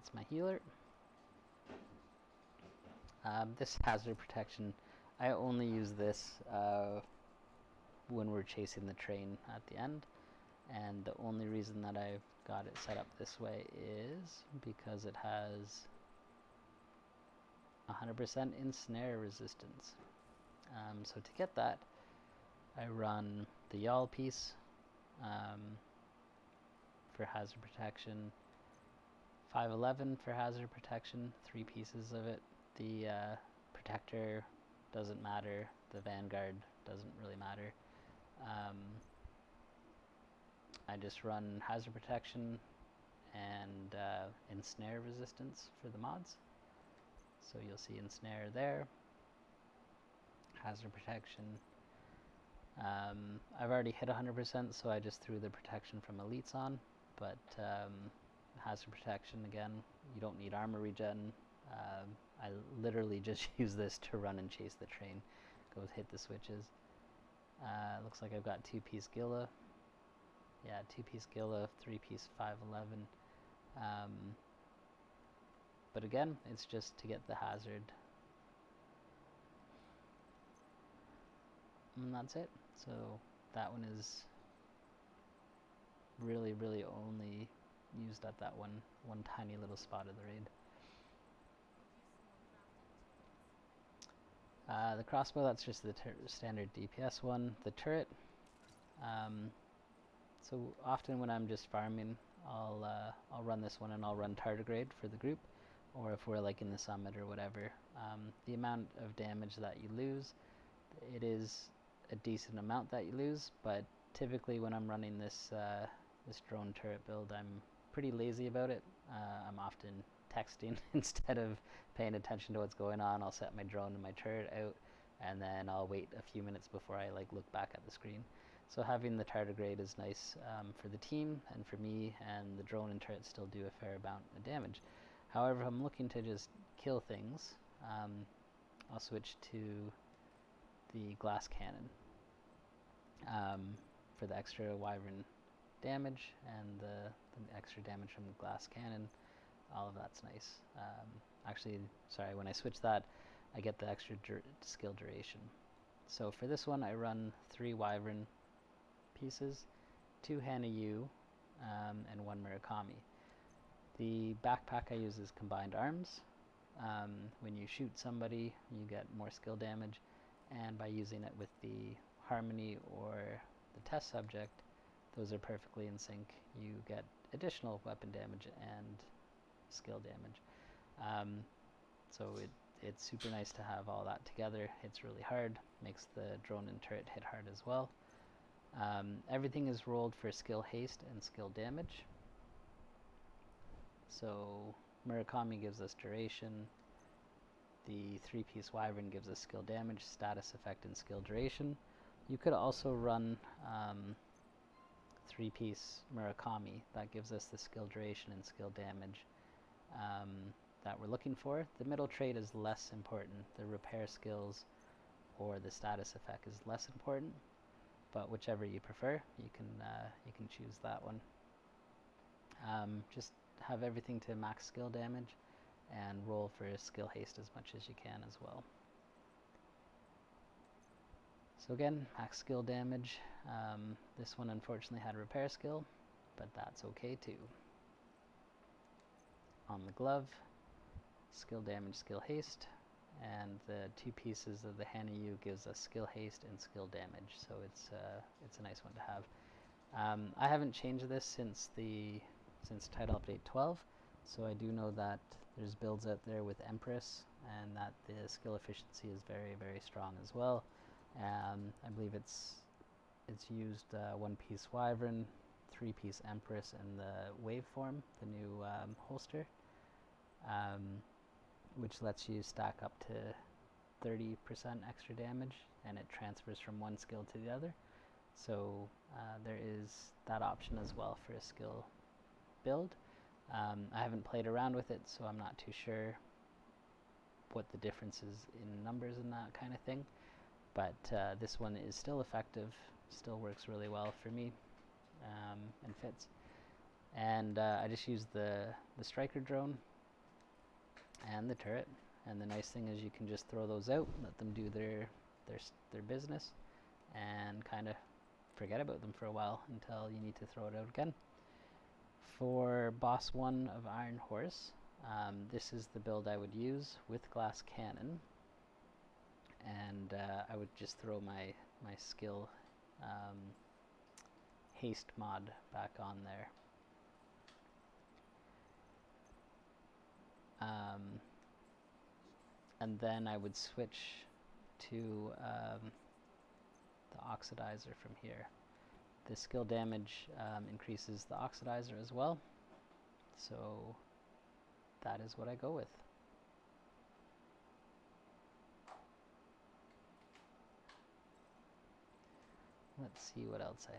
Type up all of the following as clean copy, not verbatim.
that's my healer. This hazard protection, I only use this when we're chasing the train at the end, and the only reason that I've got it set up this way is because it has 100% ensnare resistance. So to get that, I run the yawl piece for hazard protection, 511 for hazard protection, 3 pieces of it. The protector doesn't matter, the vanguard doesn't really matter. I just run hazard protection and ensnare resistance for the mods. So you'll see ensnare there, hazard protection. I've already hit 100%, so I just threw the protection from elites on, but hazard protection, again, you don't need armor regen. I literally just use this to run and chase the train. Go hit the switches. Looks like I've got 2-piece Gila. Yeah, 2-piece Gila, 3-piece 511. But again, it's just to get the hazard. And that's it. So that one is really, really only used at that one tiny little spot of the raid. The crossbow, that's just the standard DPS one. The turret, so often when I'm just farming, I'll run this one and I'll run tardigrade for the group, or if we're like in the summit or whatever. The amount of damage that you lose, it is a decent amount that you lose, but typically when I'm running this this drone turret build, I'm pretty lazy about it. I'm often texting instead of paying attention to what's going on. I'll set my drone and my turret out, and then I'll wait a few minutes before I look back at the screen. So having the tardigrade is nice for the team and for me, and the drone and turret still do a fair amount of damage. However, if I'm looking to just kill things, I'll switch to the glass cannon for the extra wyvern damage and the extra damage from the glass cannon. All of that's nice. Actually, sorry, when I switch that, I get the extra skill duration. So for this one, I run 3 wyvern pieces, 2 Hanayu, and 1 Murakami. The backpack I use is combined arms. When you shoot somebody, you get more skill damage, and by using it with the harmony or the test subject, those are perfectly in sync. You get additional weapon damage and skill damage. So it's super nice to have all that together. It's really hard, makes the drone and turret hit hard as well. Everything is rolled for skill haste and skill damage. So Murakami gives us duration, the 3-piece wyvern gives us skill damage, status effect, and skill duration. You could also run 3-piece Murakami. That gives us the skill duration and skill damage that we're looking for. The middle trait is less important. The repair skills or the status effect is less important, but whichever you prefer, you can choose that one. Just have everything to max skill damage and roll for skill haste as much as you can as well. So again, max skill damage. This one unfortunately had repair skill, but that's okay too. On the glove, skill damage, skill haste, and the 2 pieces of the Hanayu gives us skill haste and skill damage, so it's a nice one to have. I haven't changed this since title update 12, so I do know that there's builds out there with Empress, and that the skill efficiency is very, very strong as well. I believe it's used 1-piece wyvern, 3-piece Empress, and the waveform, the new holster, which lets you stack up to 30% extra damage, and it transfers from one skill to the other. So there is that option as well for a skill build. I haven't played around with it, so I'm not too sure what the difference is in numbers and that kind of thing, but this one is still effective, still works really well for me, and fits. And I just use the striker drone and the turret. And the nice thing is you can just throw those out, let them do their business, and kind of forget about them for a while until you need to throw it out again. For boss 1 of Iron Horse, this is the build I would use with glass cannon, and I would just throw my skill haste mod back on there. And then I would switch to the oxidizer from here. The skill damage increases the oxidizer as well, so that is what I go with. Let's see what else I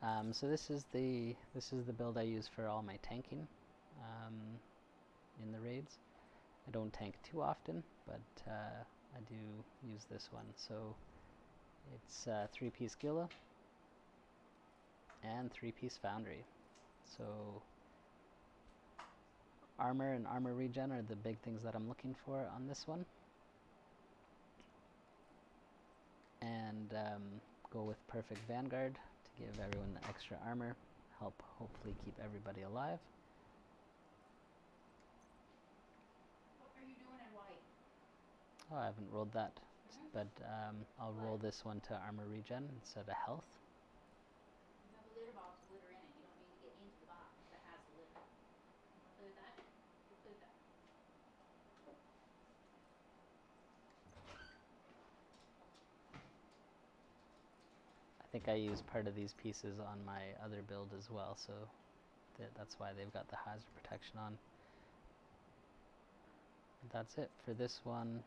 have. So this is the build I use for all my tanking in the raids. I don't tank too often, but I do use this one. So it's 3-piece Gila and 3-piece Foundry. So armor and armor regen are the big things that I'm looking for on this one. And go with Perfect Vanguard to give everyone the extra armor, help hopefully keep everybody alive. What are you doing and why? Oh, I haven't rolled that, but I'll roll this one to armor regen instead of health. You have a litter box with litter in it. You don't need to get into the box that has the litter. You want to play with that? You play with that. I think I use part of these pieces on my other build as well, so that's why they've got the hazard protection on. That's it for this one.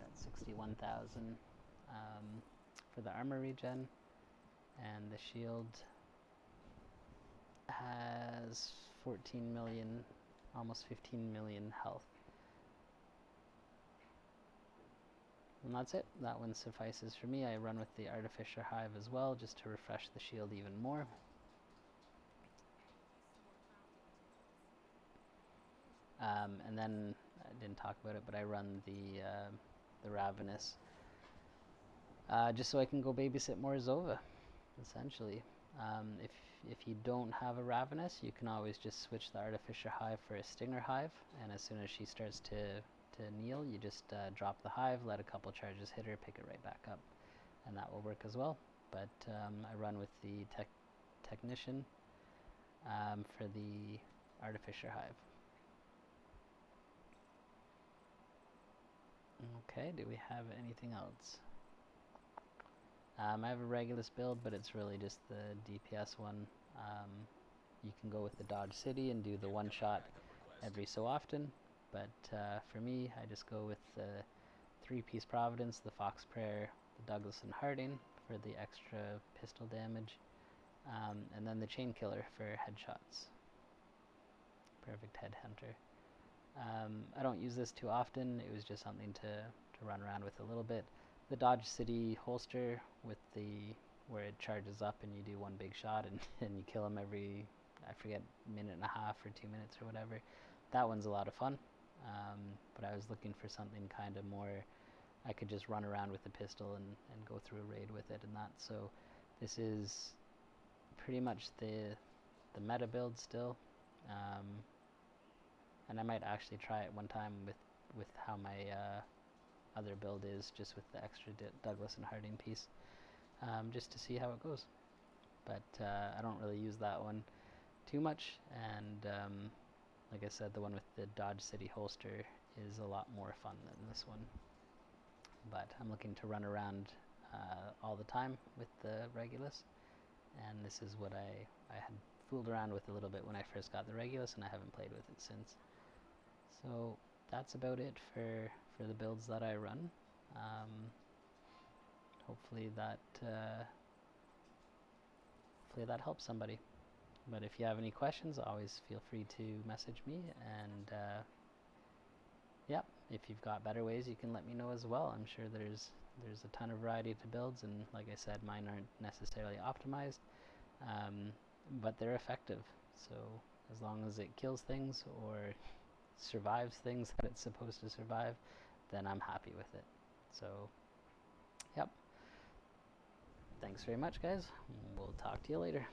That's 61,000 for the armor regen, and the shield has 14 million, almost 15 million health. And that's it. That one suffices for me. I run with the Artificer Hive as well, just to refresh the shield even more. And then, I didn't talk about it, but I run the Ravenous, just so I can go babysit more Zova, essentially. If you don't have a Ravenous, you can always just switch the Artificer Hive for a Stinger Hive, and as soon as she starts to kneel, you just drop the hive, let a couple charges hit her, pick it right back up, and that will work as well. But I run with the Technician for the Artificer Hive. Okay, do we have anything else? I have a Regulus build, but it's really just the DPS one. You can go with the Dodge City and do the one-shot every so often, but for me, I just go with the 3-piece Providence, the Fox Prayer, the Douglas and Harding for the extra pistol damage, and then the Chain Killer for headshots. Perfect Headhunter. I don't use this too often. It was just something to run around with a little bit. The Dodge City holster with where it charges up and you do one big shot and you kill them every, I forget, minute and a half or 2 minutes or whatever. That one's a lot of fun. But I was looking for something kind of more, I could just run around with the pistol and go through a raid with it and that. So this is pretty much the meta build still. And I might actually try it one time with how my other build is, just with the extra Douglas and Harding piece, just to see how it goes. But I don't really use that one too much, and like I said, the one with the Dodge City holster is a lot more fun than this one. But I'm looking to run around all the time with the Regulus, and this is what I had fooled around with a little bit when I first got the Regulus, and I haven't played with it since. So that's about it for the builds that I run. Hopefully that helps somebody. But if you have any questions, always feel free to message me, and yeah, if you've got better ways, you can let me know as well. I'm sure there's a ton of variety to builds, and like I said, mine aren't necessarily optimized. but they're effective. So as long as it kills things or survives things that it's supposed to survive, then I'm happy with it. So, yep. Thanks very much, guys. We'll talk to you later.